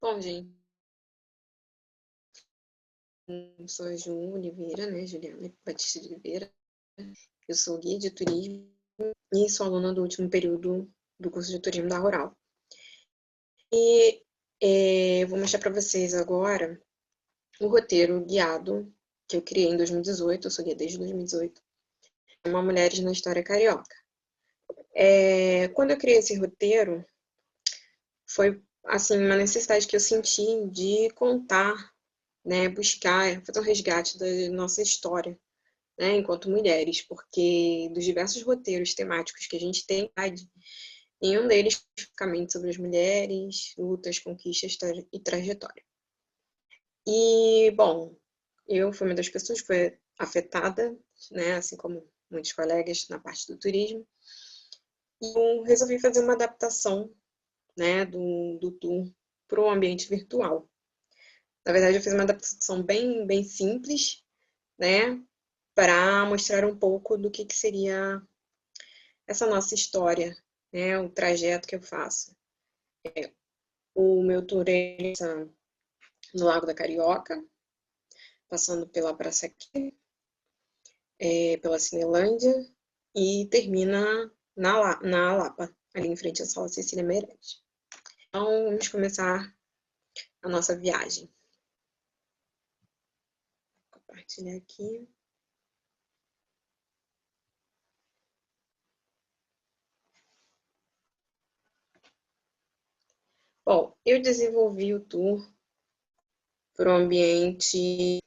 Bom, gente, eu sou a Ju Oliveira, né? Juliana Batista de Oliveira. Eu sou guia de turismo e sou aluna do último período do curso de turismo da Rural. E vou mostrar para vocês agora o roteiro guiado que eu criei em 2018. Eu sou guia desde 2018. Uma Mulheres na História Carioca. Quando eu criei esse roteiro, foi assim uma necessidade que eu senti de contar, né, buscar, fazer um resgate da nossa história, né, enquanto mulheres, porque dos diversos roteiros temáticos que a gente tem, nenhum deles especificamente sobre as mulheres, lutas, conquistas e trajetória. E, bom, eu fui uma das pessoas que foi afetada, né, assim como muitos colegas na parte do turismo, e eu resolvi fazer uma adaptação, né, do tour para o ambiente virtual. Na verdade, eu fiz uma adaptação bem simples, né, para mostrar um pouco do que seria essa nossa história, né, o trajeto que eu faço. O meu tour é no Lago da Carioca, passando pela Praça Aqui, pela Cinelândia, e termina na Lapa, ali em frente à Sala Cecília Meirelles. Então, vamos começar a nossa viagem. Vou compartilhar aqui. Bom, eu desenvolvi o tour para o ambiente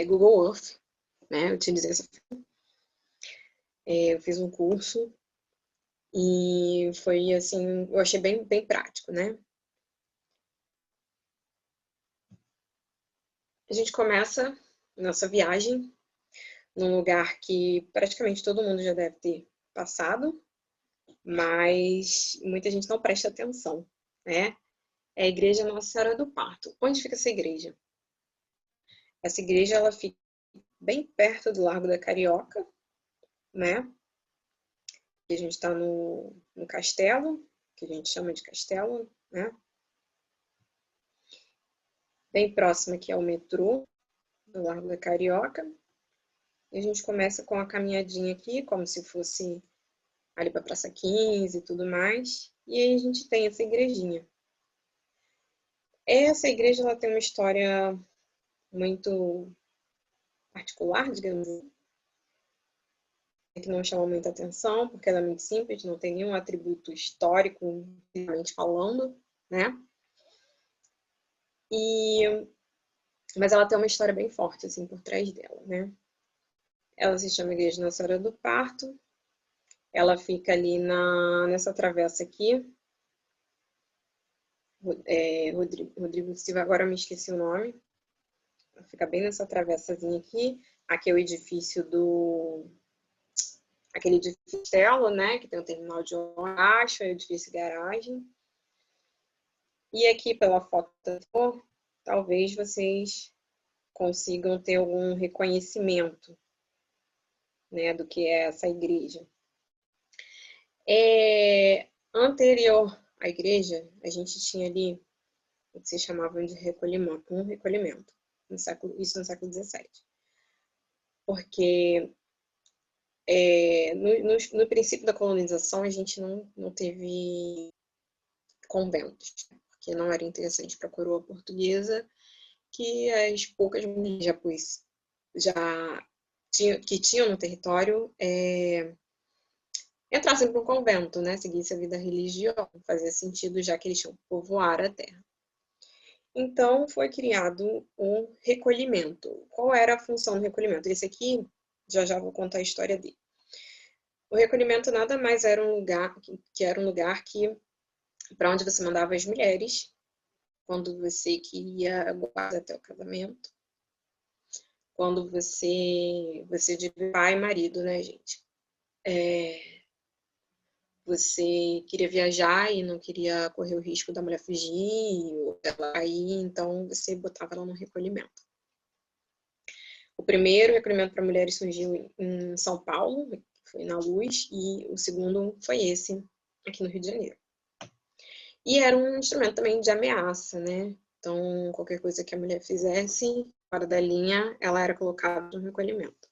Google Earth, né? Eu utilizei essa. Eu fiz um curso e foi assim, eu achei bem prático, né? A gente começa nossa viagem num lugar que praticamente todo mundo já deve ter passado, mas muita gente não presta atenção, né? É a Igreja Nossa Senhora do Parto. Onde fica essa igreja? Essa igreja, ela fica bem perto do Largo da Carioca, né? A gente está no castelo, que a gente chama de castelo, né? Bem próximo aqui ao metrô do Largo da Carioca. E a gente começa com a caminhadinha aqui, como se fosse ali para a Praça 15 e tudo mais. E aí a gente tem essa igrejinha. Essa igreja, ela tem uma história muito particular, digamos assim, que não chama muita atenção, porque ela é muito simples, não tem nenhum atributo histórico, realmente falando, né? Mas ela tem uma história bem forte, assim, por trás dela, né? Ela se chama Igreja Nossa Senhora do Parto. Ela fica ali nessa travessa aqui. Rodrigo Silva, agora me esqueci o nome. Ela fica bem nessa travessazinha aqui. Aqui é o edifício aquele edifício Stella, né? Que tem um terminal de ônibus, é o edifício garagem. E aqui pela foto, talvez vocês consigam ter algum reconhecimento, né, do que é essa igreja. Anterior à igreja, a gente tinha ali o que se chamava de recolhimento, isso no século XVII. Porque no princípio da colonização a gente não teve conventos, porque não era interessante para a coroa portuguesa que as poucas mulheres que tinham no território entrassem para um convento, né? Seguissem a vida religiosa, fazia sentido já que eles tinham que povoar a terra. Então, foi criado um recolhimento. Qual era a função do recolhimento? Esse aqui, já vou contar a história dele. O recolhimento nada mais era um lugar que para onde você mandava as mulheres quando você queria guardar até o casamento, quando você de pai e marido, né, gente? Você queria viajar e não queria correr o risco da mulher fugir ou dela cair, então você botava ela no recolhimento. O primeiro recolhimento para mulheres surgiu em São Paulo, foi na Luz, e o segundo foi esse, aqui no Rio de Janeiro. E era um instrumento também de ameaça, né? Então, qualquer coisa que a mulher fizesse fora da linha, ela era colocada no recolhimento.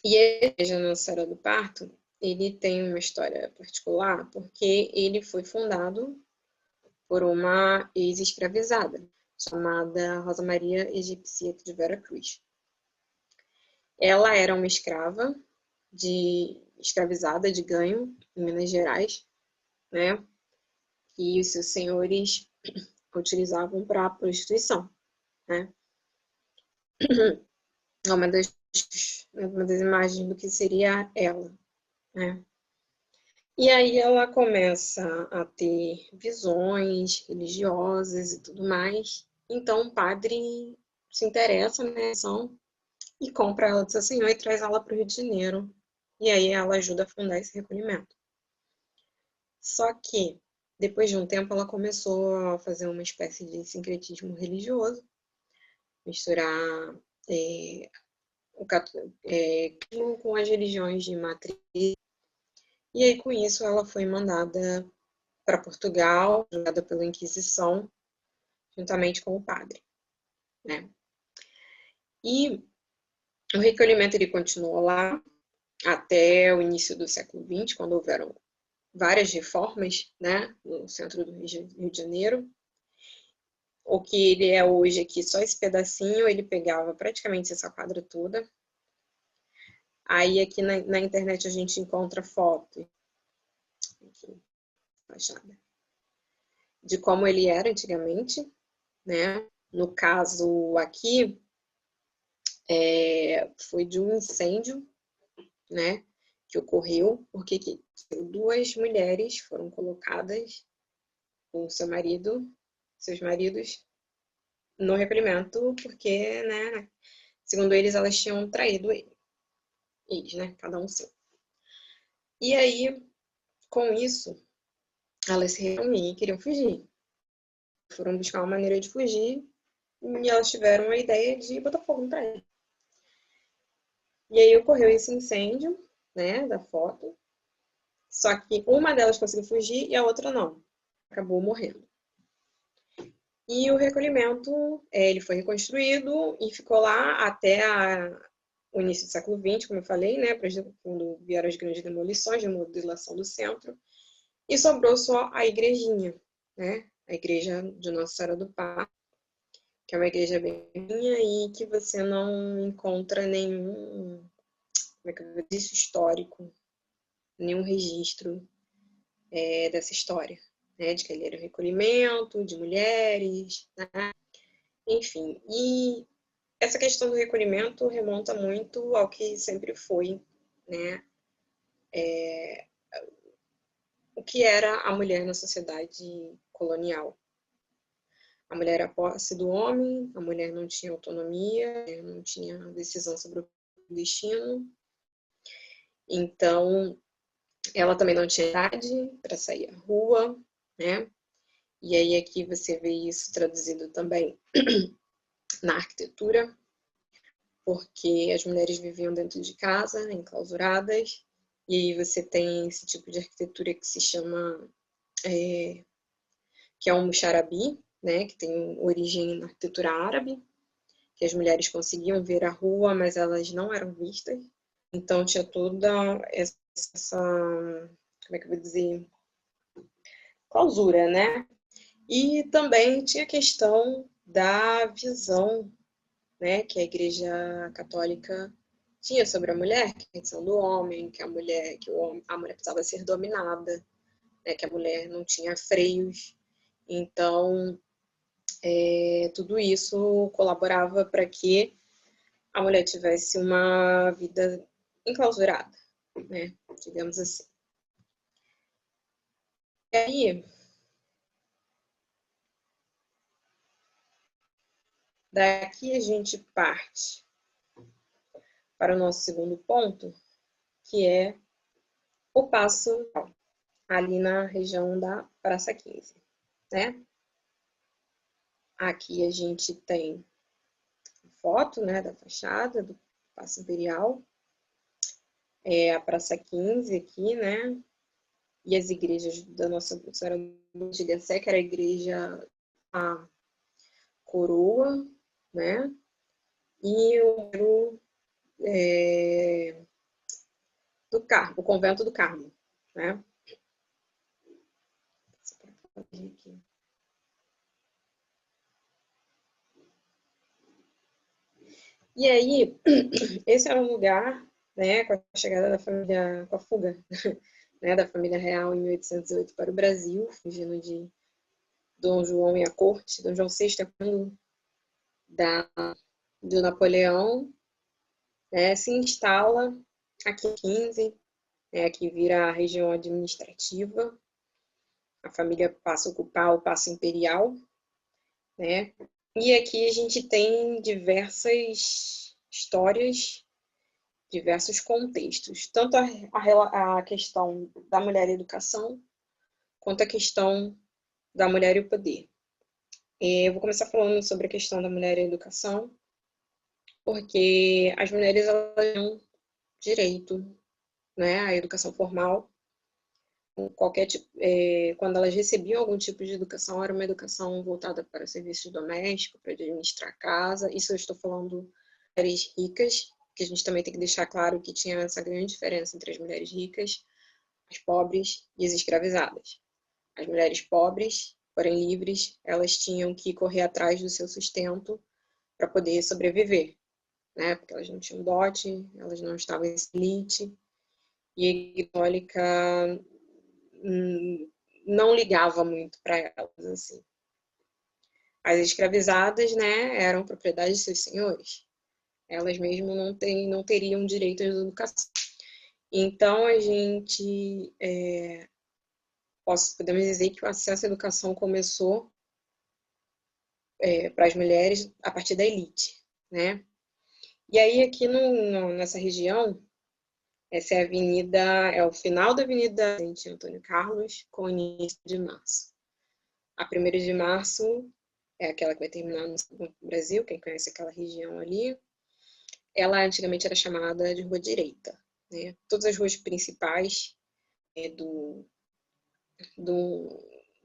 E a Igreja Nossa Senhora do Parto, ele tem uma história particular, porque ele foi fundado por uma ex-escravizada, chamada Rosa Maria Egipcieta de Vera Cruz. Ela era uma escrava escravizada de ganho em Minas Gerais, né? E os seus senhores utilizavam para prostituição, né? É uma das imagens do que seria ela, né? E aí ela começa a ter visões religiosas e tudo mais. Então o padre se interessa nessa e compra ela do seu senhor e traz ela para o Rio de Janeiro. E aí ela ajuda a fundar esse recolhimento. Só que, depois de um tempo, ela começou a fazer uma espécie de sincretismo religioso, misturar o catolicismo com as religiões de matriz. E aí, com isso, ela foi mandada para Portugal, julgada pela Inquisição, juntamente com o padre, né? E o recolhimento ele continuou lá até o início do século XX, quando houveram várias reformas, né, no centro do Rio de Janeiro. O que ele é hoje aqui, só esse pedacinho, ele pegava praticamente essa quadra toda. Aí aqui na internet a gente encontra foto aqui, fachada, de como ele era antigamente, né? No caso aqui, foi de um incêndio, né? Que ocorreu, porque duas mulheres foram colocadas com seus maridos, no recolhimento, porque, né? Segundo eles, elas tinham traído eles, né? Cada um seu. E aí, com isso, elas se reuniram e queriam fugir. Foram buscar uma maneira de fugir e elas tiveram a ideia de botar fogo no prédio. E aí ocorreu esse incêndio, né, da foto. Só que uma delas conseguiu fugir e a outra não. Acabou morrendo. E o recolhimento, ele foi reconstruído e ficou lá até o início do século XX, como eu falei, né, quando vieram as grandes demolições, remodelação do centro. E sobrou só a igrejinha, né? A igreja de Nossa Senhora do Parto, que é uma igreja bem pequenininha e que você não encontra nenhum, como é que eu vou dizer, histórico, nenhum registro dessa história, né? De que ele era um recolhimento de mulheres, né? Enfim. E essa questão do recolhimento remonta muito ao que sempre foi, né? O que era a mulher na sociedade colonial. A mulher era posse do homem, a mulher não tinha autonomia, não tinha decisão sobre o destino. Então, ela também não tinha idade para sair à rua, né? E aí aqui você vê isso traduzido também na arquitetura, porque as mulheres viviam dentro de casa, enclausuradas, e aí você tem esse tipo de arquitetura que se chama, que é um muxarabi, né? Que tem origem na arquitetura árabe, que as mulheres conseguiam ver a rua, mas elas não eram vistas. Então tinha toda essa, como é que eu vou dizer, clausura, né? E também tinha a questão da visão, né, que a Igreja Católica tinha sobre a mulher, que é a questão do homem, que a mulher precisava ser dominada, né, que a mulher não tinha freios. Então, tudo isso colaborava para que a mulher tivesse uma vida enclausurada, né? Digamos assim. E aí, daqui a gente parte para o nosso segundo ponto, que é o Paço, ali na região da Praça 15, né? Aqui a gente tem foto, né, da fachada do Paço Imperial, a Praça 15 aqui, né? e as igrejas da Nossa Senhora de Sé, que era a igreja a Coroa, né? E o convento do Carmo, né? E aí, esse era um lugar, né, com a chegada da família, com a fuga, né, da família real em 1808 para o Brasil, fugindo de Dom João e a corte. Dom João VI do Napoleão, né, se instala aqui em 15, né, aqui vira a região administrativa, a família passa a ocupar o Paço Imperial, né, e aqui a gente tem diversas histórias, diversos contextos, tanto a questão da mulher e educação, quanto a questão da mulher e o poder. Eu vou começar falando sobre a questão da mulher e a educação, porque as mulheres elas têm direito, né, à educação formal. Qualquer tipo, quando elas recebiam algum tipo de educação, era uma educação voltada para serviços domésticos, para administrar a casa. Isso eu estou falando de mulheres ricas, que a gente também tem que deixar claro que tinha essa grande diferença entre as mulheres ricas, as pobres e as escravizadas. As mulheres pobres, porém livres, elas tinham que correr atrás do seu sustento para poder sobreviver, né? Porque elas não tinham dote, elas não estavam em elite, e a católica não ligava muito para elas, assim. As escravizadas, né, eram propriedade de seus senhores. Elas mesmo não teriam direito à educação. Então, a gente podemos dizer que o acesso à educação começou para as mulheres a partir da elite, né? E aí, aqui nessa região, essa é a avenida, é o final da Avenida Presidente Antônio Carlos, com o início de março. A 1º de março é aquela que vai terminar no Brasil, quem conhece aquela região ali. Ela antigamente era chamada de Rua Direita, né? Todas as ruas principais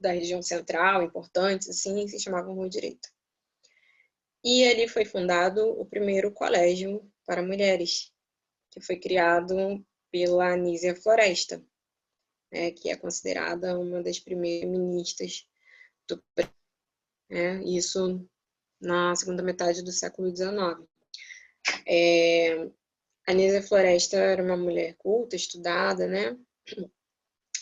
da região central, importantes, assim, se chamavam Rua Direita. E ali foi fundado o primeiro colégio para mulheres, que foi criado pela Anísia Floresta, né, que é considerada uma das primeiras feministas do Brasil, né, isso na segunda metade do século XIX. A Anísia Floresta era uma mulher culta, estudada, né?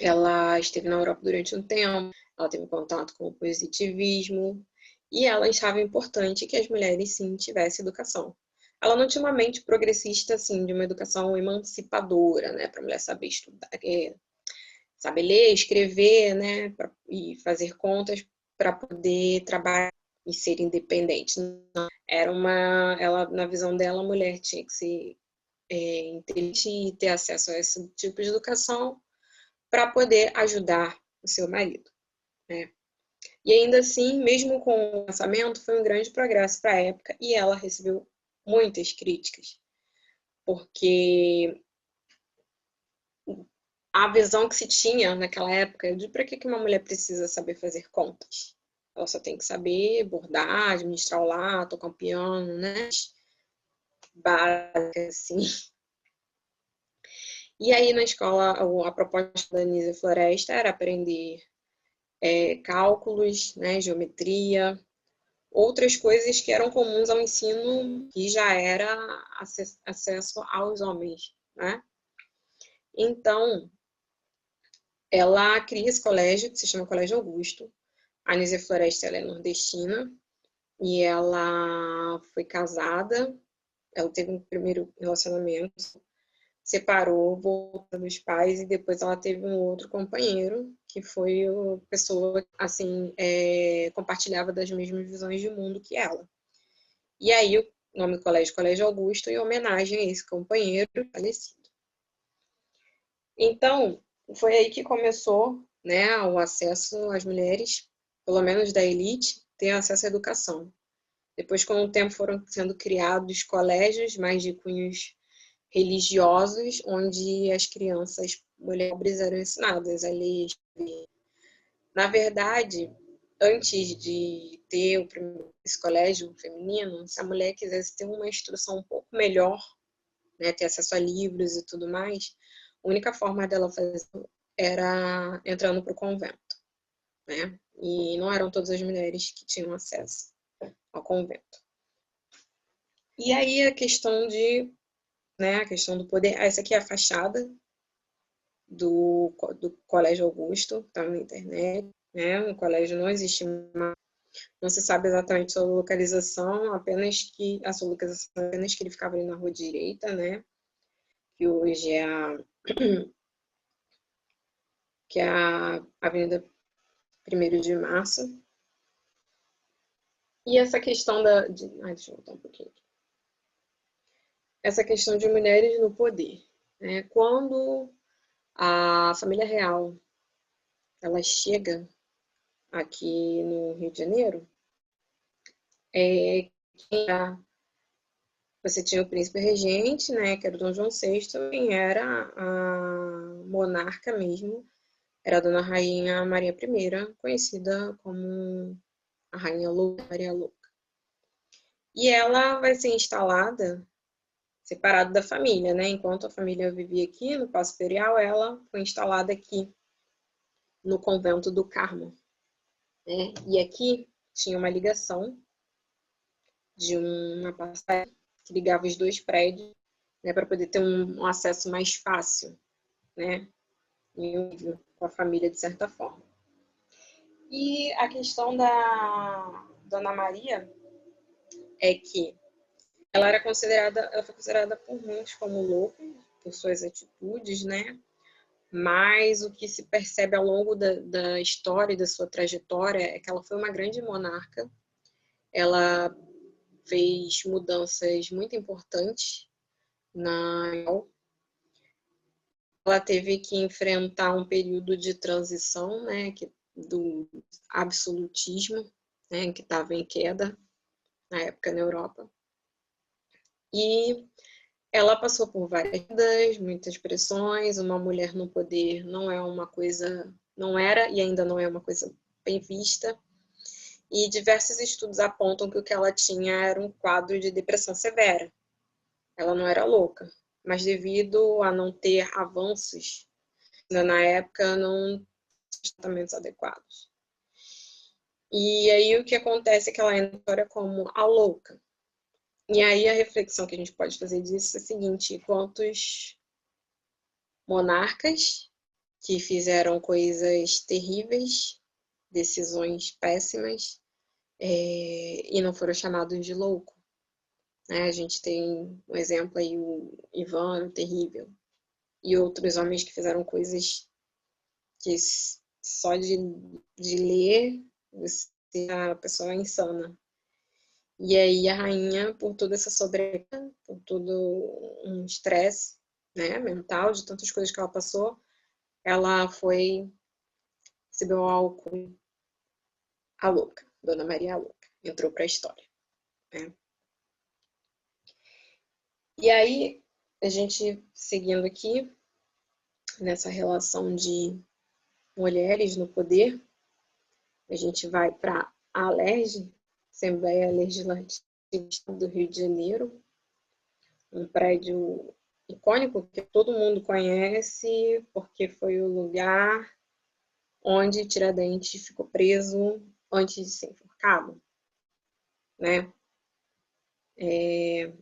Ela esteve na Europa durante um tempo, ela teve contato com o positivismo, e ela achava importante que as mulheres, sim, tivessem educação. Ela não tinha uma mente progressista, assim, de uma educação emancipadora, né, para a mulher saber estudar, saber ler, escrever, né, e fazer contas para poder trabalhar e ser independente. Não, ela, na visão dela, a mulher tinha que ser inteligente e ter acesso a esse tipo de educação para poder ajudar o seu marido, né? E ainda assim, mesmo com o lançamento, foi um grande progresso para a época e ela recebeu muitas críticas, porque a visão que se tinha naquela época de para que uma mulher precisa saber fazer contas. Ela só tem que saber bordar, administrar o lar, tocar um piano, né? Básica, assim. E aí, na escola, a proposta da Anísia Floresta era aprender cálculos, né, geometria, outras coisas que eram comuns ao ensino que já era acesso aos homens, né? Então, ela cria esse colégio, que se chama Colégio Augusto. A Anísia Floresta, ela é nordestina e ela foi casada, ela teve um primeiro relacionamento, separou, voltou dos pais e depois ela teve um outro companheiro que foi a pessoa assim compartilhava das mesmas visões de mundo que ela. E aí o nome do colégio, Colégio Augusto, em homenagem a esse companheiro falecido. Então foi aí que começou, né, o acesso às mulheres, pelo menos da elite, ter acesso à educação. Depois, com o tempo, foram sendo criados colégios mais de cunhos religiosos, onde as crianças mulheres eram ensinadas a ler. Na verdade, antes de ter esse colégio feminino, se a mulher quisesse ter uma instrução um pouco melhor, né, ter acesso a livros e tudo mais, a única forma dela fazer era entrando para o convento, né? E não eram todas as mulheres que tinham acesso ao convento. E aí a questão a questão do poder. Essa aqui é a fachada do Colégio Augusto, tá na internet, né? O colégio não existe mais, não se sabe exatamente sua localização, apenas que ele ficava ali na rua direita, né? Que hoje é a Avenida 1º de Março. E essa questão deixa eu voltar um pouquinho aqui. Essa questão de mulheres no poder, né? Quando a família real ela chega aqui no Rio de Janeiro, você tinha o príncipe regente, né, que era o Dom João VI, também era a monarca mesmo, era a Dona Rainha Maria I, conhecida como a Rainha Louca, Maria Louca. E ela vai ser instalada separado da família, né? Enquanto a família vivia aqui no Paço Imperial, ela foi instalada aqui no convento do Carmo, né? E aqui tinha uma ligação de uma passagem que ligava os dois prédios, né, para poder ter um acesso mais fácil, né, com a família de certa forma. E a questão da Dona Maria é que ela foi considerada por muitos como louca por suas atitudes, né? Mas o que se percebe ao longo da história e da sua trajetória é que ela foi uma grande monarca. Ela fez mudanças muito importantes ela teve que enfrentar um período de transição, né, do absolutismo, né, que estava em queda na época na Europa. E ela passou por várias vidas, muitas pressões. Uma mulher no poder não é uma coisa, não era e ainda não é uma coisa bem vista. E diversos estudos apontam que o que ela tinha era um quadro de depressão severa. Ela não era louca, mas devido a não ter avanços, na época não tinha tratamentos adequados. E aí o que acontece é que ela entra como a louca. E aí a reflexão que a gente pode fazer disso é a seguinte: quantos monarcas que fizeram coisas terríveis, decisões péssimas, e não foram chamados de louco. Né? A gente tem um exemplo aí, o Ivan, o terrível, e outros homens que fizeram coisas que só de ler você a pessoa é insana. E aí a rainha, por toda essa sobrecarga, por todo um estresse, né, mental, de tantas coisas que ela passou, ela recebeu algo a louca, Dona Maria a Louca, entrou para a história. Né? E aí, a gente seguindo aqui, nessa relação de mulheres no poder, a gente vai para a ALERJ, Assembleia Legislativa do Rio de Janeiro, um prédio icônico que todo mundo conhece, porque foi o lugar onde Tiradentes ficou preso antes de ser enforcado, né? Deixa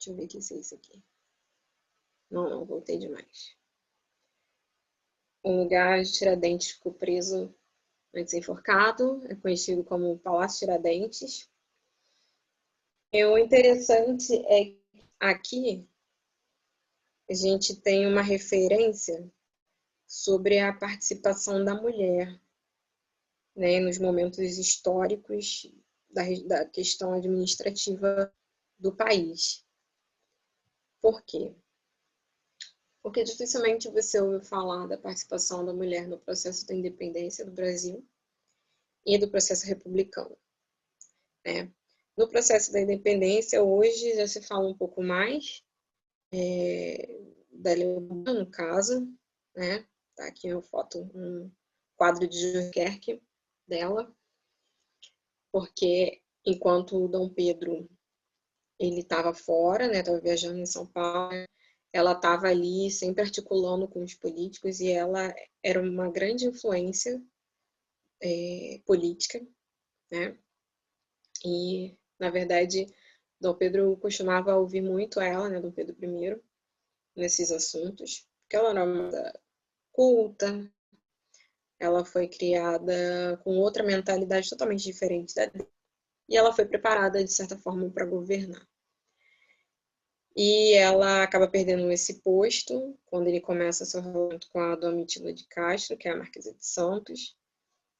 eu ver aqui se é isso aqui. Não, voltei demais. O lugar onde Tiradentes ficou preso antes de ser enforcado é conhecido como Palácio Tiradentes. O interessante é que aqui a gente tem uma referência sobre a participação da mulher, né, nos momentos históricos da questão administrativa do país. Por quê? Porque dificilmente você ouve falar da participação da mulher no processo da independência do Brasil e do processo republicano. Né? No processo da independência, hoje já se fala um pouco mais da Leopoldina, no caso, né? Tá aqui uma foto, um quadro de Albuquerque dela, porque enquanto o Dom Pedro ele estava fora, né? Estava viajando em São Paulo, ela estava ali sempre articulando com os políticos e ela era uma grande influência política, né? E, na verdade, Dom Pedro costumava ouvir muito ela, né? Dom Pedro I, nesses assuntos, porque ela era uma culta, ela foi criada com outra mentalidade totalmente diferente da dele, e ela foi preparada, de certa forma, para governar. E ela acaba perdendo esse posto quando ele começa seu relacionamento com a Domitila de Castro, que é a Marquesa de Santos,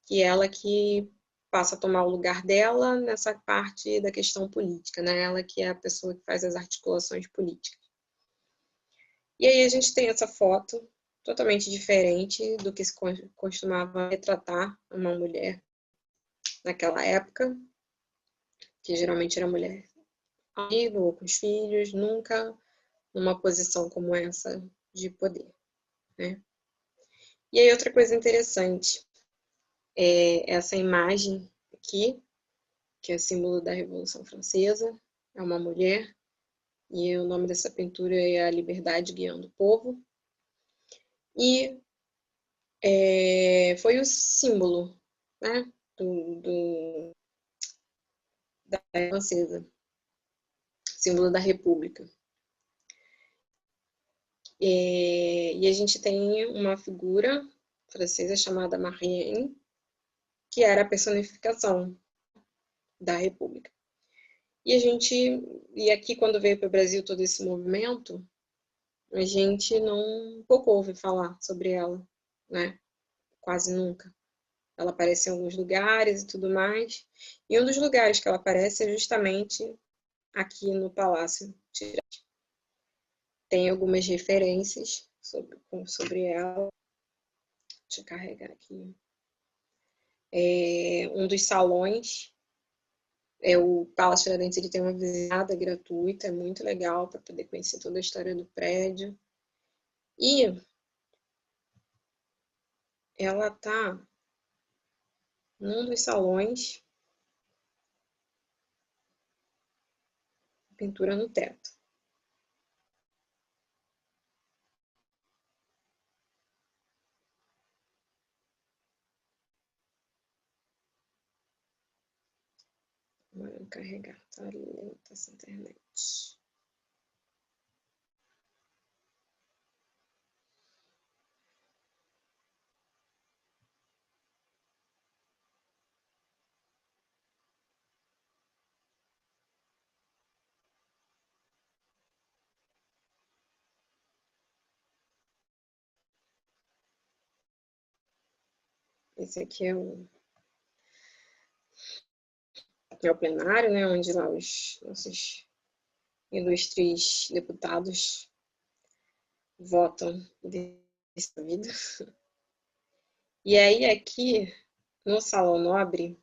que é ela que passa a tomar o lugar dela nessa parte da questão política, né? Ela que é a pessoa que faz as articulações políticas. E aí a gente tem essa foto totalmente diferente do que se costumava retratar uma mulher naquela época, que geralmente era mulher amiga ou com os filhos, nunca numa posição como essa de poder, né? E aí outra coisa interessante é essa imagem aqui, que é símbolo da Revolução Francesa, é uma mulher, e o nome dessa pintura é A Liberdade Guiando o Povo. E foi o símbolo, né, da francesa, símbolo da República. E a gente tem uma figura francesa chamada Marianne, que era a personificação da República. E aqui quando veio para o Brasil todo esse movimento, a gente não pouco ouve falar sobre ela, né? Quase nunca. Ela aparece em alguns lugares e tudo mais. E um dos lugares que ela aparece é justamente aqui no Palácio Tiradentes. Tem algumas referências sobre ela. Deixa eu carregar aqui. Um dos salões o Palácio Tiradentes, ele tem uma visitada gratuita, é muito legal para poder conhecer toda a história do prédio. E ela tá num dos salões, pintura no teto. Vou carregar, tá lenta essa internet. Esse aqui é o plenário, né, onde lá os nossos ilustres deputados votam dessa vida. E aí aqui, no Salão Nobre,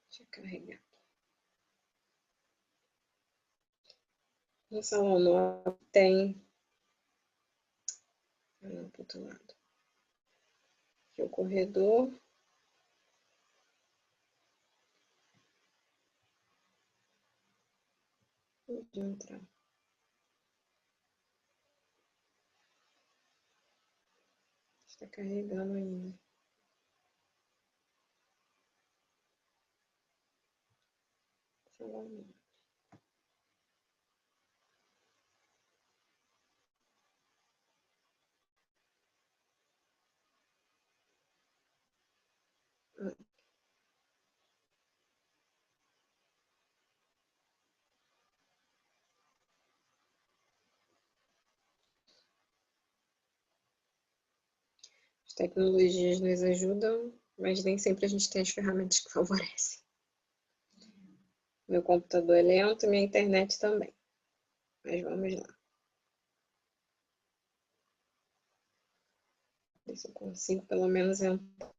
deixa eu carregar. No Salão Nobre tem para o outro lado. Aqui é o corredor. Pode entrar. Está carregando ainda. Salão Nobre. As tecnologias nos ajudam, mas nem sempre a gente tem as ferramentas que favorecem. Meu computador é lento e minha internet também. Mas vamos lá. Ver se eu consigo pelo menos entrar.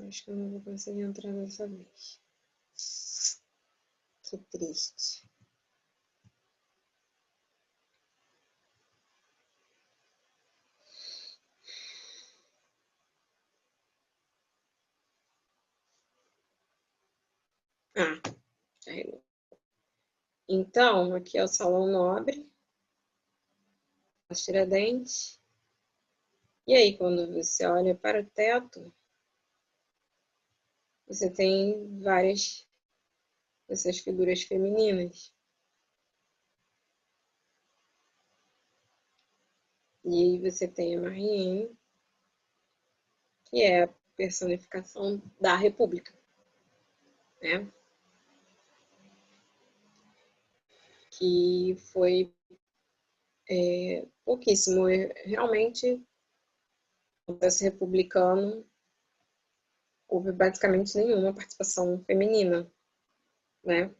Acho que eu não vou conseguir entrar dessa vez. Que triste. Ah, carregou. Então, aqui é o salão nobre, a Tiradentes. E aí, quando você olha para o teto, você tem várias dessas figuras femininas. E aí você tem a Marianne, que é a personificação da República, né? Que foi pouquíssimo. Realmente, no processo republicano, houve basicamente nenhuma participação feminina, né?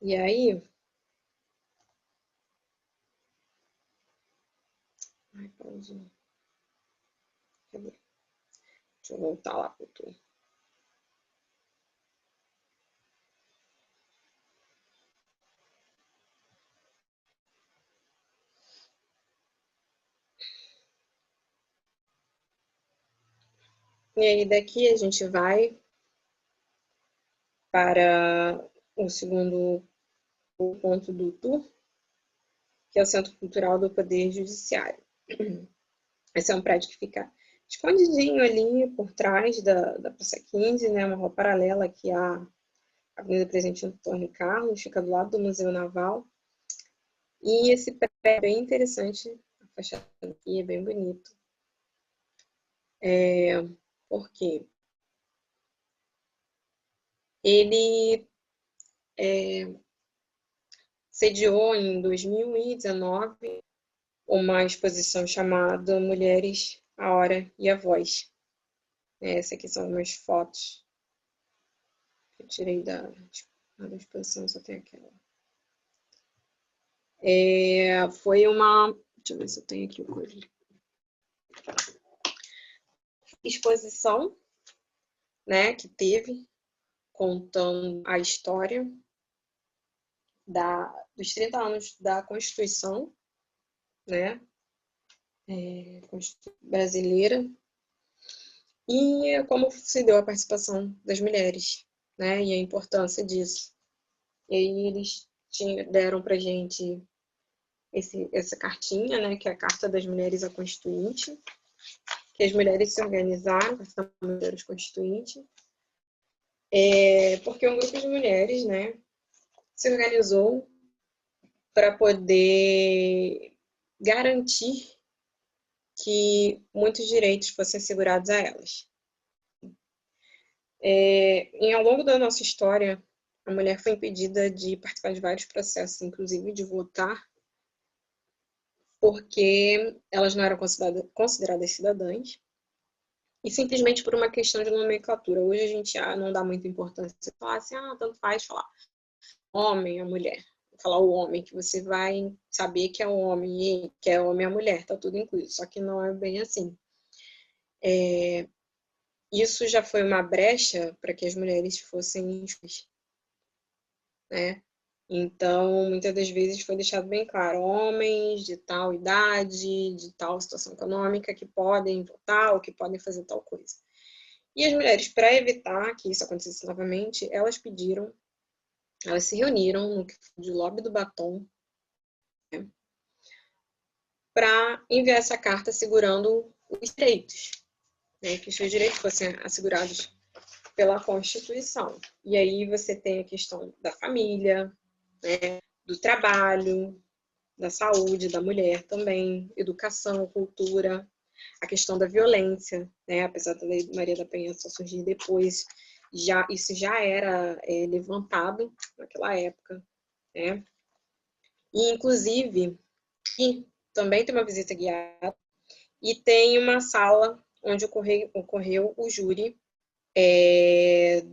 E aí... Ai, pausa. Cadê? Deixa eu voltar lá pro tu. E aí daqui a gente vai para o segundo ponto do tour, que é o Centro Cultural do Poder Judiciário. Esse é um prédio que fica escondidinho ali por trás da Praça 15, né? Uma rua paralela aqui à Avenida Presidente Antônio Carlos, fica do lado do Museu Naval. E esse prédio é bem interessante, a fachada aqui é bem bonito. Porque ele sediou em 2019 uma exposição chamada Mulheres, a Hora e a Voz. Essas aqui são umas fotos que eu tirei da exposição, só tem aquela. Foi uma... Deixa eu ver se eu tenho aqui o coisa. Exposição, né, que teve, contando a história dos 30 anos da Constituição, né, brasileira, e como se deu a participação das mulheres, né, e a importância disso. E aí eles deram para a gente essa cartinha, né, que é a Carta das Mulheres à Constituinte, que as mulheres se organizaram, Carta das Mulheres Constituinte, porque um grupo de mulheres, né, se organizou para poder garantir que muitos direitos fossem assegurados a elas. Ao longo da nossa história, a mulher foi impedida de participar de vários processos, inclusive de votar, porque elas não eram consideradas cidadãs, e simplesmente por uma questão de nomenclatura. Hoje a gente já não dá muita importância. Você fala assim, tanto faz falar homem ou mulher. Falar o homem, que você vai saber que é o homem, e que é homem ou mulher, tá tudo incluído. Só que não é bem assim. Isso já foi uma brecha para que as mulheres fossem injustiçadas, né? Então, muitas das vezes foi deixado bem claro, homens de tal idade, de tal situação econômica, que podem votar ou que podem fazer tal coisa. E as mulheres, para evitar que isso acontecesse novamente, elas se reuniram no de lobby do Batom, né, para enviar essa carta assegurando os direitos, né, que os seus direitos fossem assegurados pela Constituição. E aí você tem a questão da família, né, do trabalho, da saúde da mulher também, educação, cultura, a questão da violência, né, apesar da Lei Maria da Penha só surgir depois, isso já era levantado naquela época, né? E, inclusive, e também tem uma visita guiada e tem uma sala onde ocorreu o júri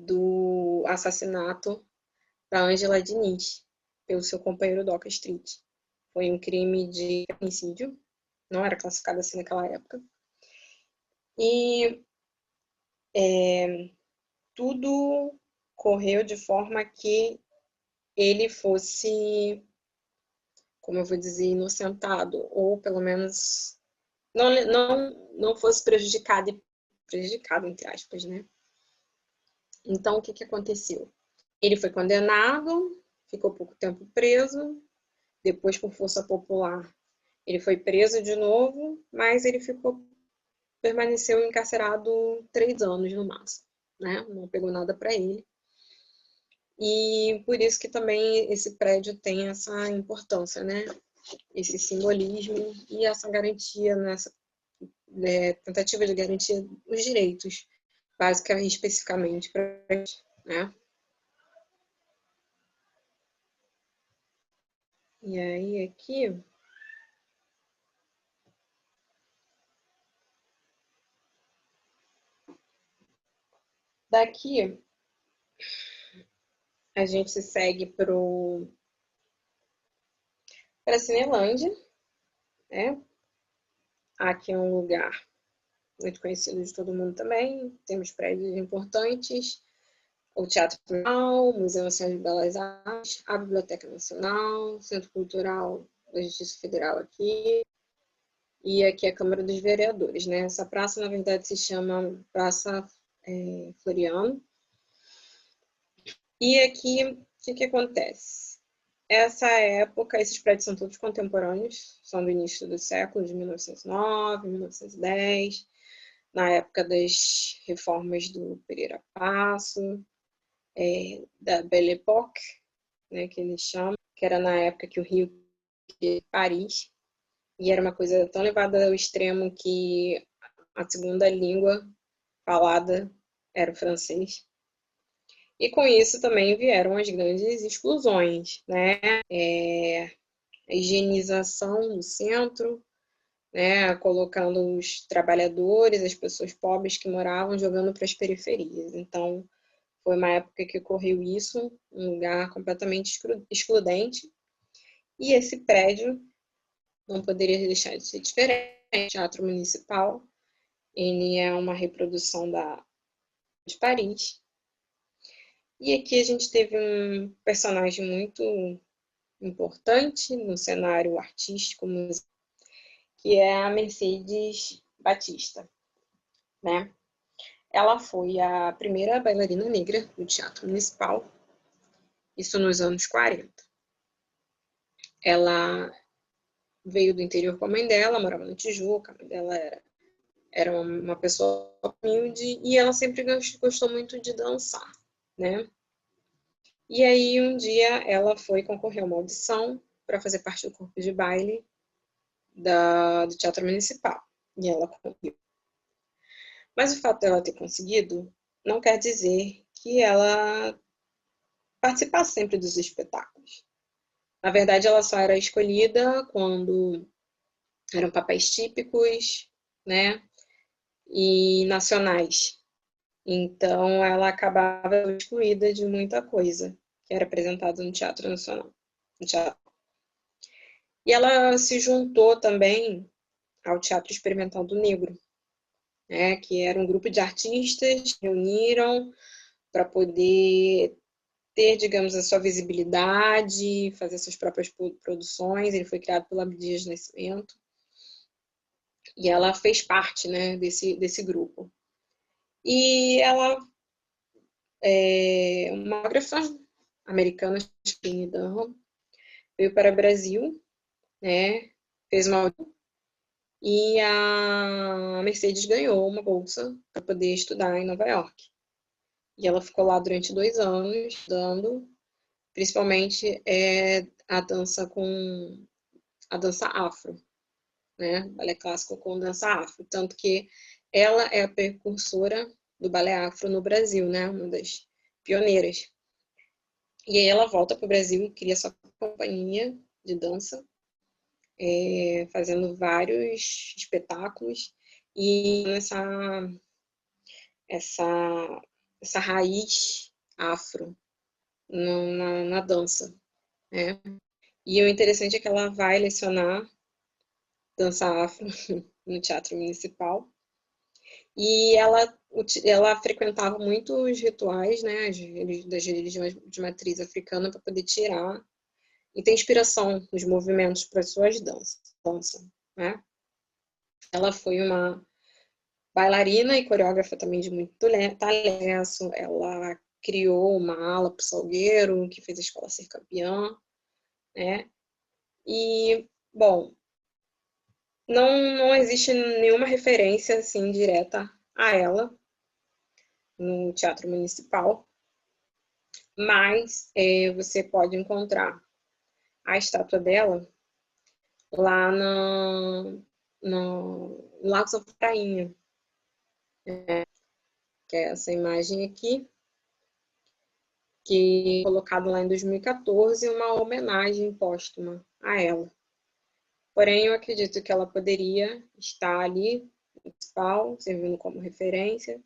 do assassinato da Angela Diniz pelo seu companheiro Doca Street. Foi um crime de homicídio, não era classificado assim naquela época. E tudo correu de forma que ele fosse, como eu vou dizer, inocentado, ou pelo menos não fosse prejudicado, entre aspas, né? Então, o que aconteceu? Ele foi condenado, ficou pouco tempo preso, depois, por força popular, ele foi preso de novo, mas ele permaneceu encarcerado 3 anos no máximo, né? Não pegou nada para ele. E por isso que também esse prédio tem essa importância, né? Esse simbolismo e essa garantia, nessa tentativa de garantir os direitos, basicamente, especificamente para a gente, né? E aí, aqui, daqui, a gente segue para a Cinelândia, né? Aqui é um lugar muito conhecido de todo mundo também, temos prédios importantes, o Teatro Nacional, o Museu Nacional de Belas Artes, a Biblioteca Nacional, o Centro Cultural da Justiça Federal aqui, e aqui a Câmara dos Vereadores, né? Essa praça, na verdade, se chama Praça Floriano. E aqui, o que acontece? Essa época, esses prédios são todos contemporâneos, são do início do século, de 1909, 1910, na época das reformas do Pereira Passo, da Belle Époque, né, que eles chamam, que era na época que o Rio de Paris, e era uma coisa tão levada ao extremo que a segunda língua falada era o francês. E com isso também vieram as grandes exclusões, né? A higienização no centro, né? Colocando os trabalhadores, as pessoas pobres que moravam, jogando para as periferias. Então, foi uma época que ocorreu isso, um lugar completamente excludente. E esse prédio não poderia deixar de ser diferente. O Teatro Municipal, ele é uma reprodução de Paris. E aqui a gente teve um personagem muito importante no cenário artístico, que é a Mercedes Batista, né? Ela foi a primeira bailarina negra do Teatro Municipal, isso nos anos 40. Ela veio do interior com a mãe dela, morava no Tijuca, a mãe dela era uma pessoa humilde e ela sempre gostou muito de dançar, né? E aí um dia ela foi concorrer a uma audição para fazer parte do corpo de baile do Teatro Municipal. E ela conseguiu. Mas o fato dela ter conseguido não quer dizer que ela participasse sempre dos espetáculos. Na verdade, ela só era escolhida quando eram papéis típicos, né? E nacionais. Então, ela acabava excluída de muita coisa que era apresentada no Teatro Nacional. No teatro. E ela se juntou também ao Teatro Experimental do Negro, né, que era um grupo de artistas que reuniram para poder ter, digamos, a sua visibilidade, fazer suas próprias produções. Ele foi criado pela Abdias Nascimento. E ela fez parte, né, desse grupo. E ela é uma fotógrafa americana, veio para o Brasil, né, fez uma e a Mercedes ganhou uma bolsa para poder estudar em Nova York. E ela ficou lá durante 2 anos, estudando, principalmente a dança afro, né? Balé clássico com dança afro. Tanto que ela é a precursora do balé afro no Brasil, né? Uma das pioneiras. E aí ela volta para o Brasil e cria sua companhia de dança, fazendo vários espetáculos e essa raiz afro na dança, né? E o interessante é que ela vai lecionar dança afro no Teatro Municipal E ela frequentava muito os rituais, né, das religiões de matriz africana para poder tirar e ter inspiração nos movimentos para suas danças, né? Ela foi uma bailarina e coreógrafa também de muito talento. Ela criou uma ala para o Salgueiro, que fez a escola ser campeã, né? E, bom, não existe nenhuma referência assim direta a ela no Teatro Municipal, mas você pode encontrar a estátua dela lá no Lago São Prainha, que é essa imagem aqui, que é colocado lá em 2014 uma homenagem póstuma a ela. Porém, eu acredito que ela poderia estar ali, no principal, servindo como referência,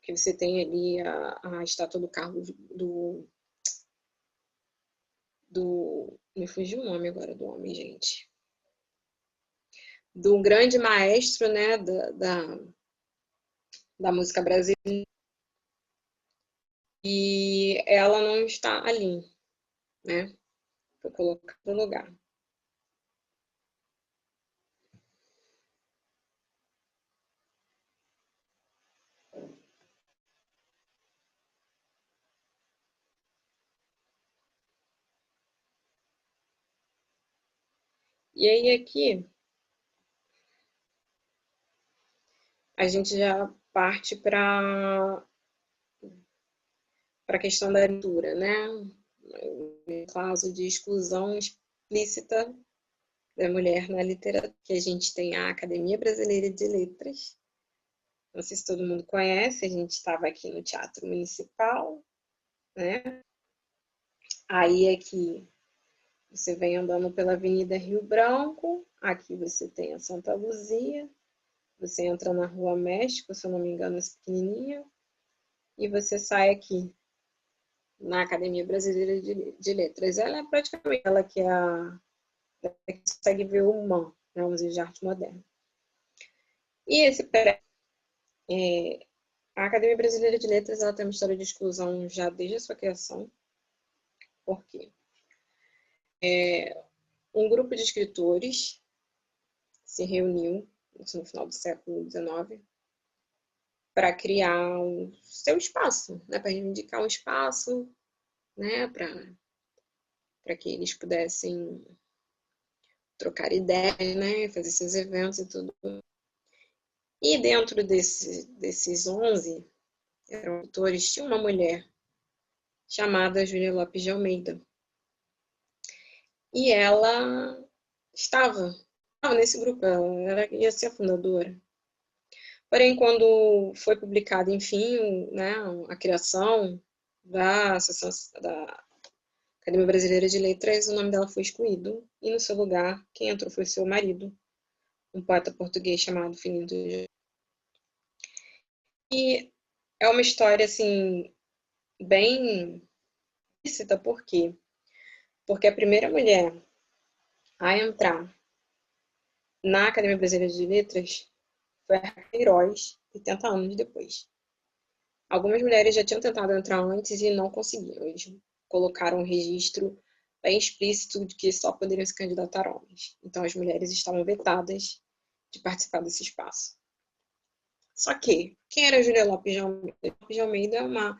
que você tem ali a estátua do Carlos me fugiu o nome agora do homem, gente. Do grande maestro, né, da música brasileira. E ela não está ali, né? Foi colocada no lugar. E aí aqui a gente já parte para a questão da leitura, né? No caso de exclusão explícita da mulher na literatura, que a gente tem a Academia Brasileira de Letras. Não sei se todo mundo conhece, a gente estava aqui no Teatro Municipal, né? Aí aqui você vem andando pela Avenida Rio Branco, aqui você tem a Santa Luzia, você entra na Rua México, se eu não me engano, essa pequenininha, e você sai aqui na Academia Brasileira de Letras. Ela é praticamente ela que é a que consegue ver o MAM, né, o Museu de Arte Moderna. E a Academia Brasileira de Letras ela tem uma história de exclusão já desde a sua criação. Por quê? Um grupo de escritores se reuniu no final do século XIX para criar o seu espaço, né, para reivindicar um espaço, né, para que eles pudessem trocar ideias, né, fazer seus eventos e tudo. E dentro desses 11 eram autores, tinha uma mulher chamada Júlia Lopes de Almeida. E ela estava nesse grupo, ela ia ser a fundadora. Porém, quando foi publicada, enfim, né, a criação da Associação da Academia Brasileira de Letras, o nome dela foi excluído, e no seu lugar, quem entrou foi seu marido, um poeta português chamado Finito. E é uma história, assim, bem explícita, por quê? Porque a primeira mulher a entrar na Academia Brasileira de Letras foi a Queiroz, 80 anos depois. Algumas mulheres já tinham tentado entrar antes e não conseguiram. Eles colocaram um registro bem explícito de que só poderiam se candidatar homens. Então, as mulheres estavam vetadas de participar desse espaço. Só que, quem era Júlia Lopes de Almeida? Lopes de Almeida é uma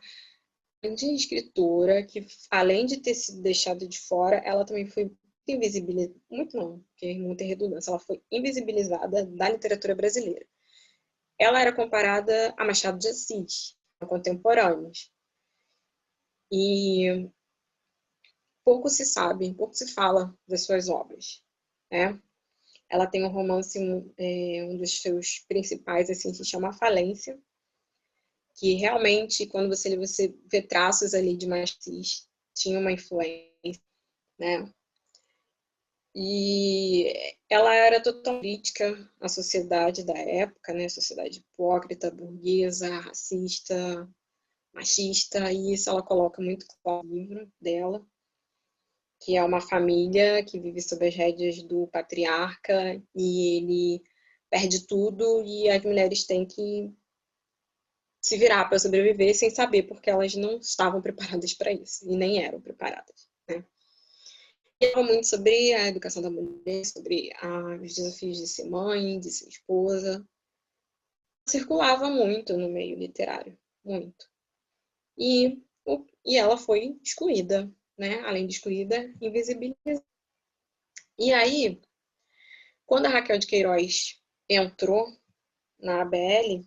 grande escritora que, além de ter sido deixada de fora, ela também foi invisibilizada, muito não, porque é muita redundância, ela foi invisibilizada da literatura brasileira. Ela era comparada a Machado de Assis, contemporâneos. E pouco se sabe, pouco se fala das suas obras, né? Ela tem um romance, um dos seus principais, assim, se chama Falência, que realmente, quando você vê traços ali de Machis, tinha uma influência, né? E ela era totalmente crítica à sociedade da época, né? Sociedade hipócrita, burguesa, racista, machista, e isso ela coloca muito claro no livro dela, que é uma família que vive sob as rédeas do patriarca e ele perde tudo e as mulheres têm que se virar para sobreviver sem saber, porque elas não estavam preparadas para isso, e nem eram preparadas, né? E falava muito sobre a educação da mulher, sobre os desafios de ser mãe, de ser esposa. Circulava muito no meio literário, muito. E ela foi excluída, né? Além de excluída, invisibilizada. E aí, quando a Raquel de Queiroz entrou na ABL,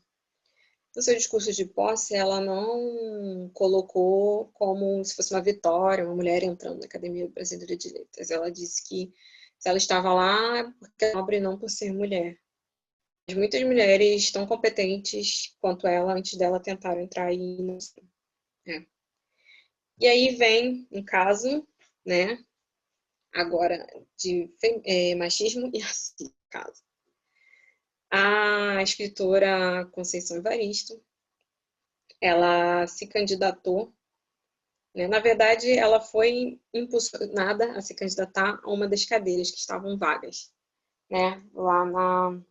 no seu discurso de posse, ela não colocou como se fosse uma vitória, uma mulher entrando na Academia Brasileira de Letras. Ela disse que se ela estava lá, porque é nobre, não por ser mulher. Mas muitas mulheres tão competentes quanto ela, antes dela, tentaram entrar e não sei. E aí vem um caso, né, agora de machismo e racismo, caso. A escritora Conceição Evaristo, ela se candidatou, né, na verdade, ela foi impulsionada a se candidatar a uma das cadeiras que estavam vagas, né, lá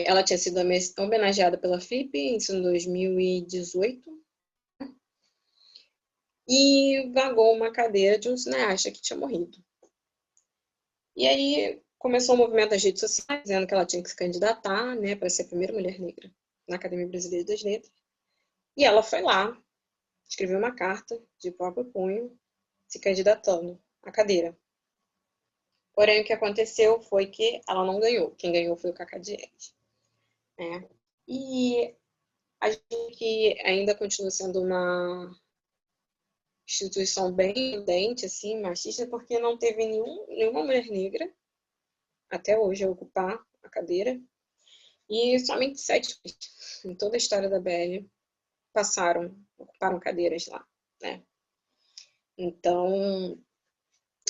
ela tinha sido homenageada pela FIP, isso em 2018, e vagou uma cadeira de um cineasta que tinha morrido. E aí começou o movimento das redes sociais, dizendo que ela tinha que se candidatar, né, para ser a primeira mulher negra na Academia Brasileira das Letras. E ela foi lá, escreveu uma carta de próprio punho, se candidatando à cadeira. Porém, o que aconteceu foi que ela não ganhou. Quem ganhou foi o Cacá Diegues, né? E a gente que ainda continua sendo uma instituição bem prudente, assim, machista, porque não teve nenhuma mulher negra até hoje a ocupar a cadeira. E somente 7 em toda a história da BL ocuparam cadeiras lá, né? Então,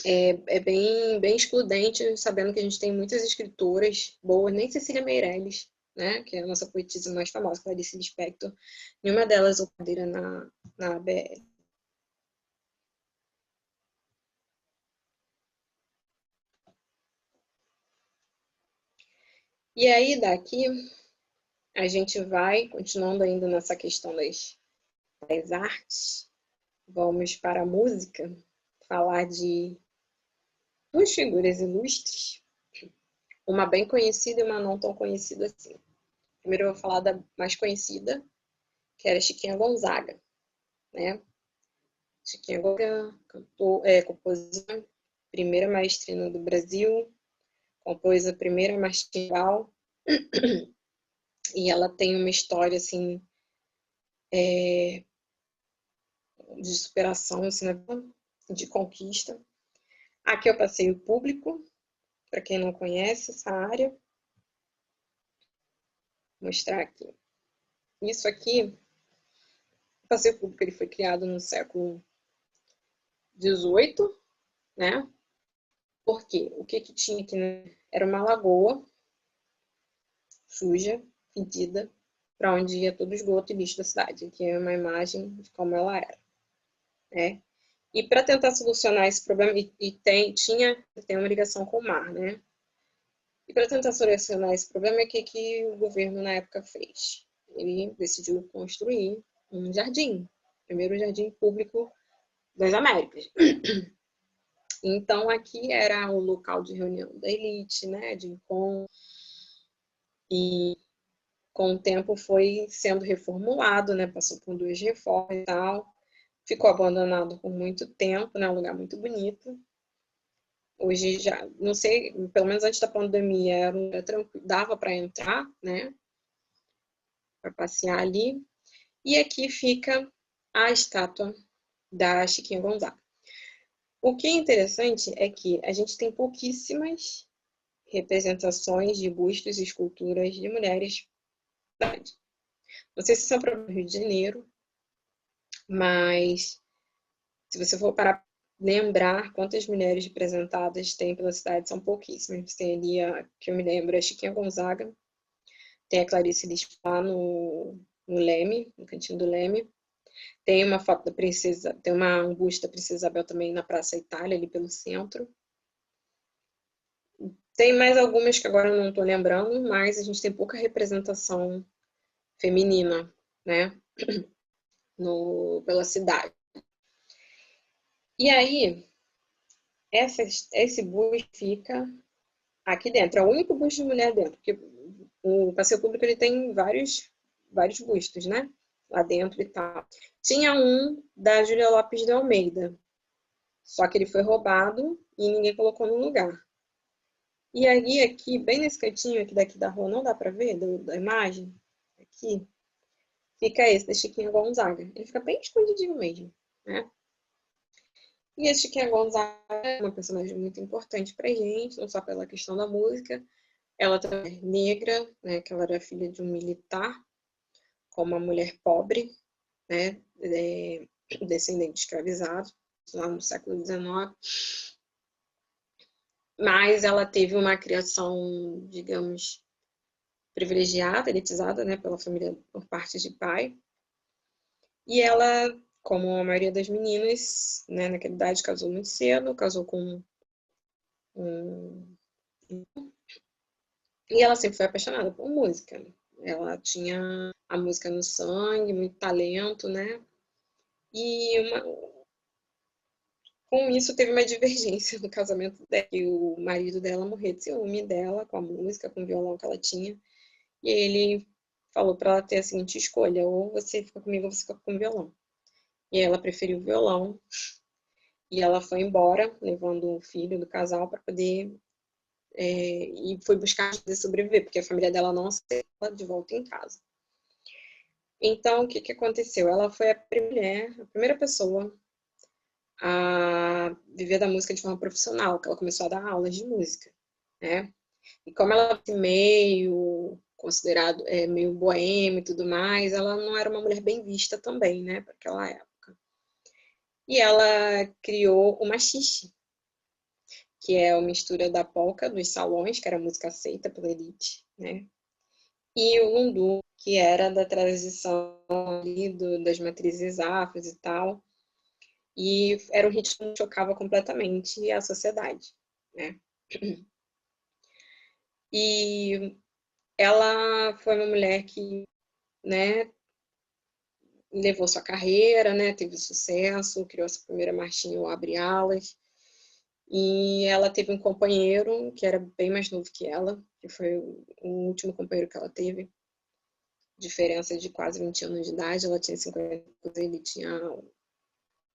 é bem excludente, sabendo que a gente tem muitas escritoras boas, nem Cecília Meirelles, né, que é a nossa poetisa mais famosa, Clarice Lispector, nenhuma delas ocupou cadeira na BL. E aí, daqui, a gente vai, continuando ainda nessa questão das artes, vamos para a música, falar de 2 figuras ilustres, uma bem conhecida e uma não tão conhecida assim. Primeiro eu vou falar da mais conhecida, que era Chiquinha Gonzaga, né? Chiquinha Gonzaga, compositora, primeira maestrina do Brasil, compôs a primeira marchingal, e ela tem uma história assim de superação, assim, de conquista. Aqui é o passeio público, para quem não conhece essa área. Vou mostrar aqui. Isso aqui, o passeio público, ele foi criado no século XVIII, né? Porque o que tinha aqui, né? Era uma lagoa suja, fedida, para onde ia todo o esgoto e lixo da cidade. Aqui é uma imagem de como ela era, né? E para tentar solucionar esse problema, tem uma ligação com o mar, né? E para tentar solucionar esse problema, o que o governo na época fez? Ele decidiu construir um jardim, o primeiro jardim público das Américas. Então, aqui era o local de reunião da elite, né, de encontro, e com o tempo foi sendo reformulado, né, passou por 2 reformas e tal, ficou abandonado por muito tempo, né, um lugar muito bonito. Hoje já, não sei, pelo menos antes da pandemia, era tranquilo, dava para entrar, né, para passear ali. E aqui fica a estátua da Chiquinha Gonzaga. O que é interessante é que a gente tem pouquíssimas representações de bustos e esculturas de mulheres. Não sei se são para o Rio de Janeiro, mas se você for para lembrar quantas mulheres representadas tem pela cidade, são pouquíssimas. Tem ali, que eu me lembro, a Chiquinha Gonzaga, tem a Clarice Lispector no Leme, no Cantinho do Leme. Tem uma foto da princesa, tem um busto da Princesa Isabel também na Praça Itália, ali pelo centro. Tem mais algumas que agora eu não estou lembrando, mas a gente tem pouca representação feminina, né, pela cidade. E aí, esse busto fica aqui dentro. É o único busto de mulher dentro, porque o passeio público ele tem vários bustos, né, lá dentro e tal. Tinha um da Júlia Lopes de Almeida, só que ele foi roubado e ninguém colocou no lugar. E aí, aqui, bem nesse cantinho aqui daqui da rua, não dá pra ver da imagem? Aqui, fica esse, da Chiquinha Gonzaga. Ele fica bem escondidinho mesmo, né? E a Chiquinha Gonzaga é uma personagem muito importante pra gente, não só pela questão da música. Ela também é negra, né? Que ela era filha de um militar, com uma mulher pobre, né? Descendente de escravizado, lá no século XIX. Mas ela teve uma criação, digamos, privilegiada, elitizada, né, pela família por parte de pai. E ela, como a maioria das meninas, né, naquela idade, casou muito cedo, casou com um... E ela sempre foi apaixonada por música. Ela tinha a música no sangue, muito talento, né? E com isso teve uma divergência no casamento dela, que o marido dela morreu de ciúme dela, com a música, com o violão que ela tinha. E ele falou para ela ter a seguinte escolha: ou você fica comigo ou você fica com o violão. E ela preferiu o violão. E ela foi embora, levando o filho do casal para poder... e foi buscar poder sobreviver, porque a família dela não aceitou ela de volta em casa. Então, o que aconteceu? Ela foi a primeira pessoa a viver da música de forma profissional, que ela começou a dar aulas de música, né? E como ela é meio considerado meio boêmio e tudo mais, ela não era uma mulher bem vista também, né, para aquela época. E ela criou o machixe, que é a mistura da polca dos salões, que era música aceita pela elite, né, e o lundu, que era da transição ali das matrizes afros e tal, e era um ritmo que chocava completamente a sociedade, né. E ela foi uma mulher que, né, levou sua carreira, né, teve sucesso, criou sua primeira marchinha, o Abre Alas, e ela teve um companheiro que era bem mais novo que ela, que foi o último companheiro que ela teve, diferença de quase 20 anos de idade, ela tinha 50, ele tinha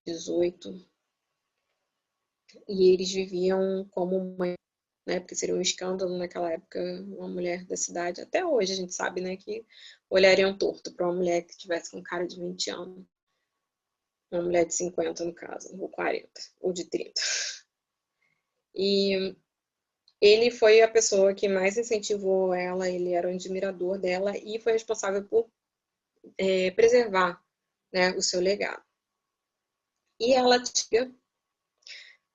18, e eles viviam como mãe, né, porque seria um escândalo naquela época uma mulher da cidade, até hoje a gente sabe, né, que olhariam torto para uma mulher que tivesse com cara de 20 anos. Uma mulher de 50, no caso, ou 40, ou de 30. E ele foi a pessoa que mais incentivou ela, ele era um admirador dela e foi responsável por preservar, né, o seu legado. E ela tinha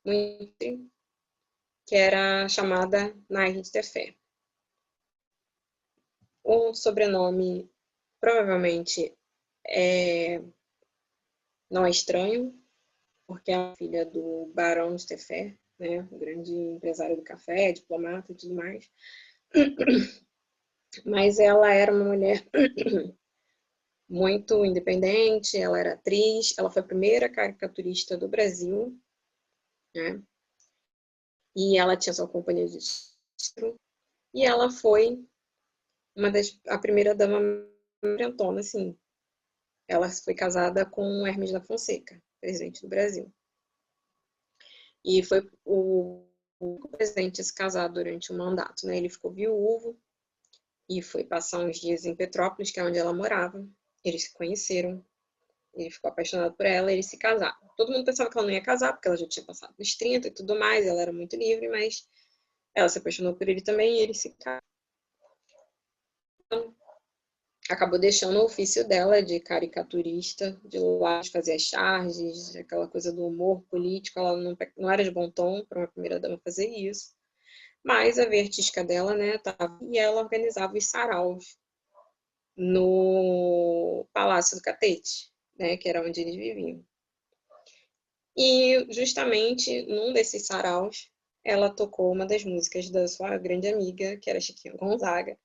muito, que era chamada Nair de Tefé. O sobrenome provavelmente não é estranho, porque é a filha do Barão de Tefé, né, o grande empresário do café, diplomata e tudo mais. Mas ela era uma mulher muito independente, ela era atriz, ela foi a primeira caricaturista do Brasil, né? E ela tinha sua companhia de teatro, e ela foi a primeira dama frentona, assim. Ela foi casada com Hermes da Fonseca, presidente do Brasil. E foi o presidente a se casar durante o mandato, né? Ele ficou viúvo e foi passar uns dias em Petrópolis, que é onde ela morava. Eles se conheceram. Ele ficou apaixonado por ela e eles se casaram. Todo mundo pensava que ela não ia casar, porque ela já tinha passado dos 30 e tudo mais, ela era muito livre, mas ela se apaixonou por ele também e eles se casaram. Então, acabou deixando o ofício dela de caricaturista, de lá de fazer as charges, aquela coisa do humor político, ela não era de bom tom para uma primeira dama fazer isso. Mas a veia artística dela, né, tava, e ela organizava os saraus no Palácio do Catete, né, que era onde eles viviam. E justamente num desses saraus, ela tocou uma das músicas da sua grande amiga, que era Chiquinha Gonzaga,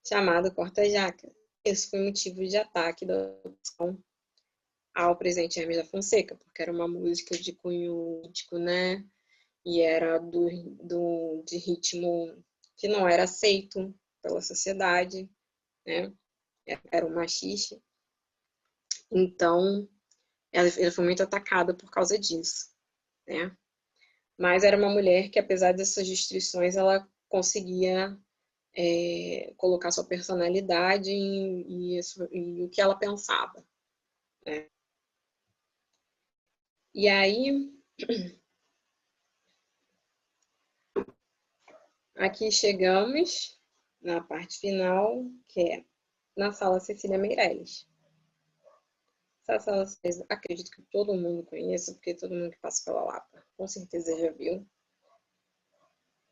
chamada Corta Jaca. Isso foi motivo de ataque da oposição ao presidente Hermes da Fonseca, porque era uma música de cunho político, né? E era de ritmo que não era aceito pela sociedade, né? Era um machista. Então, ela foi muito atacada por causa disso, né? Mas era uma mulher que, apesar dessas restrições, ela conseguia colocar sua personalidade e o que ela pensava, né? E aí, aqui chegamos na parte final, que é na Sala Cecília Meirelles. Essa sala, acredito que todo mundo conheça, porque todo mundo que passa pela Lapa com certeza já viu.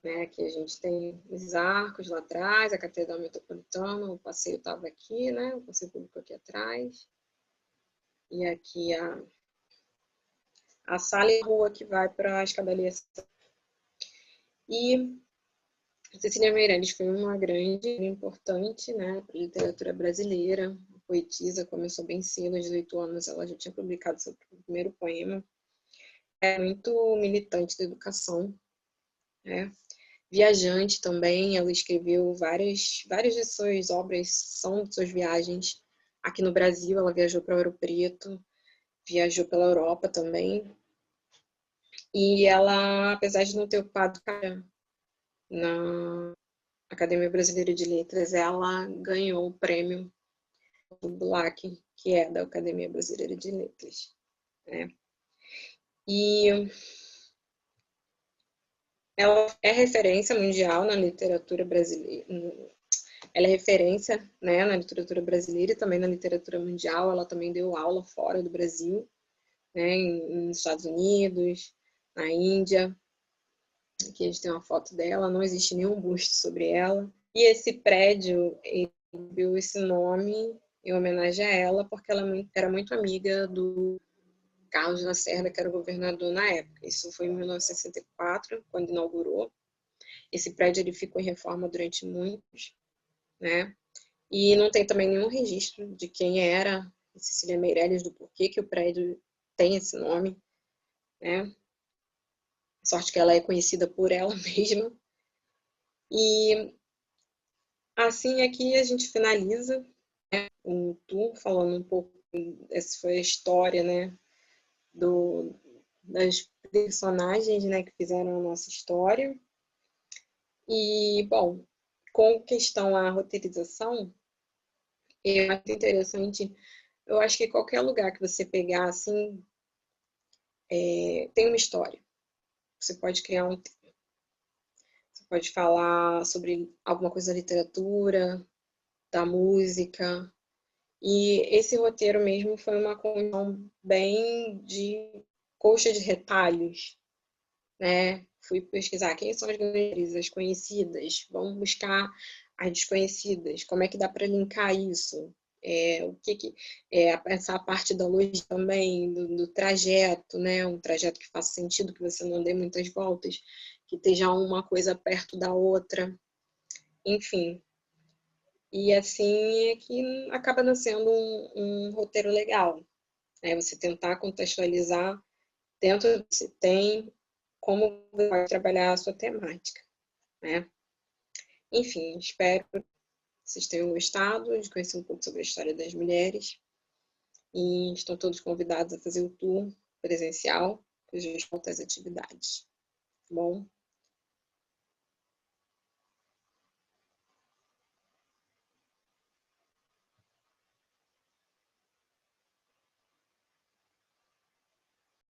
Né? Aqui a gente tem os arcos lá atrás, a Catedral Metropolitana, o passeio estava aqui, né? O passeio público aqui atrás. E aqui a sala e a rua que vai para a escadaria. E Cecília Meirelles foi uma grande, importante, né, para a literatura brasileira, poetisa, começou bem cedo, aos 18 anos ela já tinha publicado seu primeiro poema. É muito militante da educação, né? Viajante também, ela escreveu várias de suas obras, são de suas viagens. Aqui no Brasil, ela viajou para Ouro Preto, viajou pela Europa também. E ela, apesar de não ter ocupado na Academia Brasileira de Letras, ela ganhou o prêmio do BLAC, que é da Academia Brasileira de Letras, né? E ela é referência mundial na literatura brasileira. Ela é referência, né, na literatura brasileira e também na literatura mundial. Ela também deu aula fora do Brasil, né, nos Estados Unidos, na Índia. Aqui a gente tem uma foto dela, não existe nenhum busto sobre ela. E esse prédio deu esse nome em homenagem a ela, porque ela era muito amiga do Carlos Lacerda, que era o governador na época. Isso foi em 1964, quando inaugurou. Esse prédio ele ficou em reforma durante muitos, né? E não tem também nenhum registro de quem era Cecília Meirelles, do porquê que o prédio tem esse nome, né? Sorte que ela é conhecida por ela mesma. E assim aqui a gente finaliza, né, o tour falando um pouco, essa foi a história, né, das personagens, né, que fizeram a nossa história. E, bom, com questão à roteirização, é muito interessante. Eu acho que qualquer lugar que você pegar, assim, tem uma história. Você pode criar um tema. Você pode falar sobre alguma coisa da literatura, da música. E esse roteiro mesmo foi uma construção bem de coxa de retalhos, né? Fui pesquisar quem são as grandes, as conhecidas, vamos buscar as desconhecidas, como é que dá para linkar isso? O que essa parte da luz também, do trajeto, né? Um trajeto que faça sentido, que você não dê muitas voltas, que esteja uma coisa perto da outra, enfim. E assim é que acaba nascendo um roteiro legal, né? Você tentar contextualizar dentro do que você tem, como você vai trabalhar a sua temática, né? Enfim, espero que vocês tenham gostado de conhecer um pouco sobre a história das mulheres e estão todos convidados a fazer o tour presencial, que já faltam as atividades, tá bom?